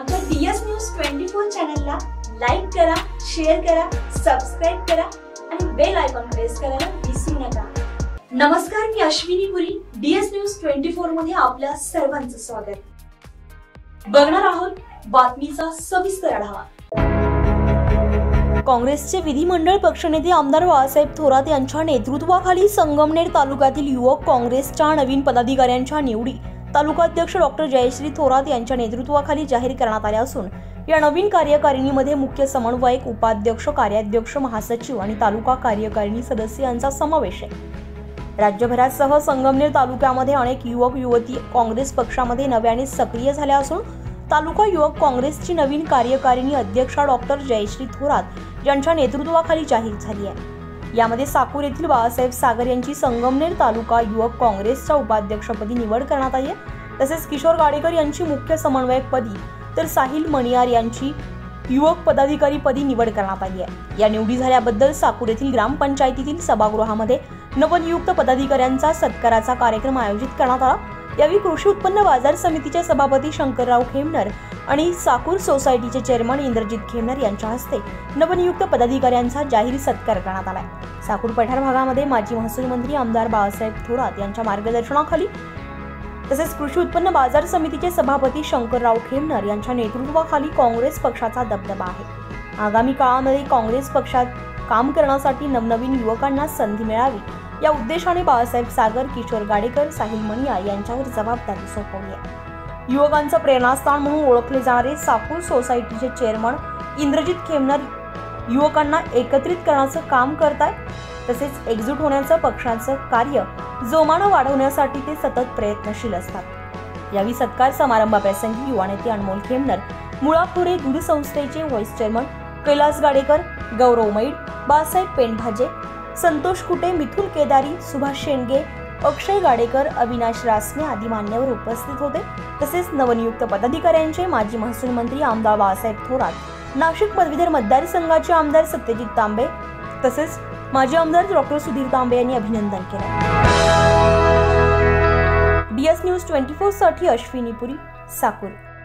आमच्या DS news 24 चॅनलला like करा, शेअर करा, सबस्क्राइब करा आणि बेल आयकॉन प्रेस करायला विसरू नका। नमस्कार, मी अश्विनी पुरी, डीएस न्यूज 24 मध्ये आपल्या सर्वांचं स्वागत। बघणार आहोत बातमीचा सविस्तर आढावा। काँग्रेसचे विधिमंडळ पक्षनेते आमदार बाळासाहेब थोरात यांच्या नेतृत्वाखाली संगमनेर तालुक्यातील युवक काँग्रेसच्या नवीन पदाधिकाऱ्यांच्या निवडी तालुकाध्यक्ष डॉक्टर जयश्री थोरात यांच्या नेतृत्वाखाली जाहीर करण्यात आल्या असून या नवीन कार्यकारिणीमध्ये मुख्य समन्वयक, उपाध्यक्ष, कार्याध्यक्ष, महासचिव आणि तालुका कार्यकारिणी सदस्य यांचा समावेश आहे। राज्यभरासह संगमनेर तालुक्यामध्ये अनेक युवक युवती काँग्रेस पक्षामध्ये नव्याने सक्रिय झाल्या असून तालुका युवक काँग्रेसची नवीन कार्यकारिणी अध्यक्षा डॉक्टर जयश्री थोरात यांच्या नेतृत्वाखाली जाहीर झाली आहे। यामध्ये साकूर येथील बाळासाहेब सागर यांची संगमनेर तालुका युवक काँग्रेसच्या उपाध्यक्षपदी निवड करण्यात आली आहे। तसेच किशोर गाडेकर यांची मुख्य समन्वयकपदी तर साहिल मणियार यांची युवक पदाधिकारी पदी निवड करण्यात आली आहे। या निवडी झाल्याबद्दल साकूर येथील ग्रामपंचायतीतील सभागृहामध्ये नवनियुक्त पदाधिकाऱ्यांचा सत्काराचा कार्यक्रम आयोजित करण्यात आला। यावेळी कृषी उत्पन्न बाजार समितीचे सभापती शंकरराव खेमनर आणि साकूर सोसायटीचे चेअरमन इंद्रजित खेमनर यांच्या हस्ते नवनियुक्त पदाधिकाऱ्यांचा जाहीर सत्कार करण्यात आला। साकूर पठार भागामध्ये माजी महसूल मंत्री आमदार बाळासाहेब थोरात यांच्या मार्गदर्शनाखाली तसेच कृषी उत्पन्न बाजार समितीचे सभापती शंकरराव खेमनर यांच्या नेतृत्वाखाली काँग्रेस पक्षाचा दबदबा आहे। आगामी काळामध्ये काँग्रेस पक्षात काम करण्यासाठी नवनवीन युवकांना संधी मिळावी या उद्देशाने बाळासाहेब सागर, किशोर गाडेकर, साहिल मणियार यांच्यावर जबाबदारी सोपवली आहे। युवकांचं प्रेरणास्थान म्हणून ओळखले जाणारे साकूर सोसायटीचे चेअरमन इंद्रजित खेमनर युवकांना एकत्रित करण्याचं काम करतायत। तसेच एकजूट होण्याचं पक्षाचं कार्य जोमानं वाढवण्यासाठी ते सतत प्रयत्नशील असतात। यावेळी सत्कार समारंभाप्रसंगी युवा नेते अनमोल खेमनर, मुळाखोरे दूध संस्थेचे व्हाईस चेअरमन कैलास गाडेकर, गौरव मैड, बाळासाहेब पेंढाजे, संतोष कुटे, मिथुन केदारी, सुभाष शेंडगे, अक्षय गाडेकर, अविनाश रासने आदी मान्यवर उपस्थित होते। तसेच नवनियुक्त पदाधिकाऱ्यांचे माजी महसूल मंत्री आमदार बाळासाहेब थोरात, नाशिक पदवीधर मतदारसंघाचे आमदार सत्यजित तांबे तसेच माजी आमदार डॉक्टर सुधीर तांबे यांनी अभिनंदन केले। डीएस न्यूज 24 साठी अश्विनी पुरी, साकूर।